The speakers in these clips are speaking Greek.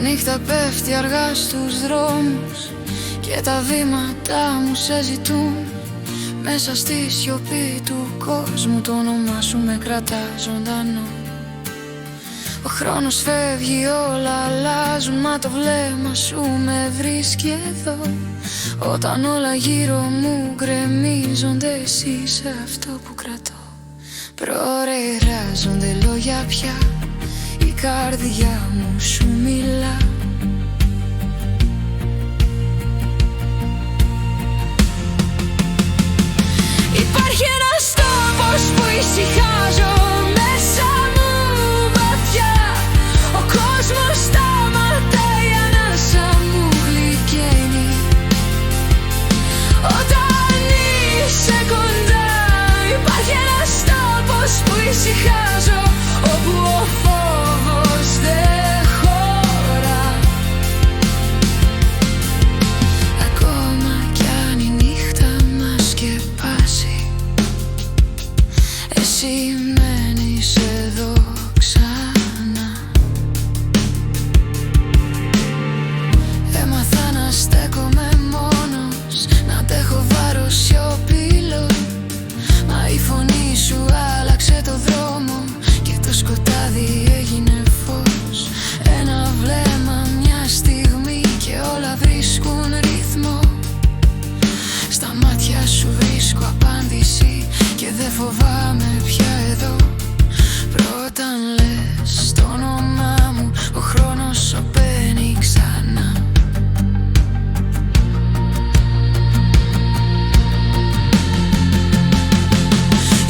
νύχτα πέφτει αργά στους δρόμους και τα βήματα μου σε ζητούν. Μέσα στη σιωπή του κόσμου το όνομά σου με κρατά ζωντανό. Ο χρόνος φεύγει, όλα αλλάζουν, μα το βλέμμα σου με βρίσκει εδώ. Όταν όλα γύρω μου γκρεμίζονται, εσύ είσαι αυτό που κρατώ. Προορειράζονται λόγια πια, η καρδιά μου σου μιλά. Υπάρχει ένας τόπος που ησυχάζω μέσα μου βαθιά. Ο κόσμος σταματάει, η ανάσα μου γλυκαίνει. Όταν είσαι κοντά υπάρχει ένας τόπος που ησυχάζω, όπου ο φόβος δεν χωρά. Ακόμα κι αν η νύχτα μας σκεπάσει, εσύ μένεις εδώ ξανά. Έμαθα να στέκομαι μόνος, να αντέχω βάρος σιωπηλό. Μα η φωνή σου άλλαξε το δρόμο και το σκοτάδι έγινε φως. Ένα βλέμμα, μια στιγμή και όλα βρίσκουν ρυθμό. Στα μάτια σου βρίσκω απάντηση και δεν φοβάμαι πια εδώ. Πρώτα λες το όνομά μου, ο χρόνος σωπαίνει ξανά.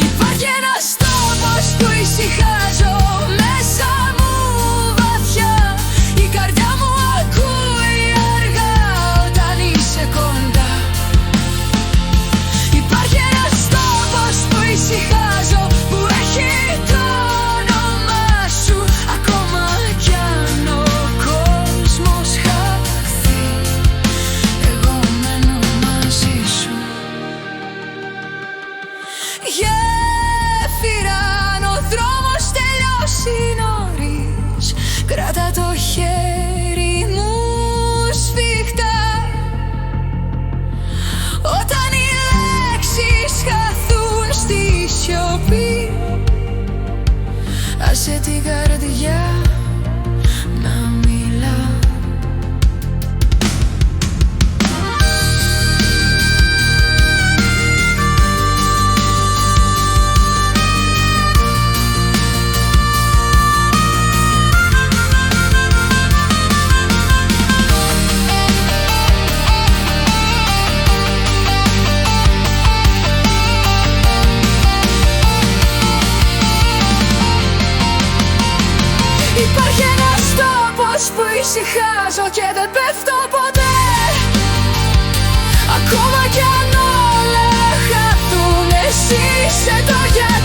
Υπάρχει ένας τόπος που ησυχάζω μέσα μου βαθιά. Η καρδιά μου ακούει αργά όταν είσαι κοντά. Υπάρχει ένας τόπος που ησυχάζω, που έχει το όνομά σου. Ακόμα κι αν ο κόσμος χαθεί, εγώ μένω μαζί σου. Γέφυρα, αν ο δρόμος τελειώσει νωρίς, κράτα το χέρι μου σφιχτά. Όταν οι λέξεις χαθούν στη σιωπή, άσε την καρδιά να μιλά. Υπάρχει ένας τόπος που ησυχάζω και δεν πέφτω ποτέ. Ακόμα κι αν όλα χαθούν, εσύ είσαι το γιατί.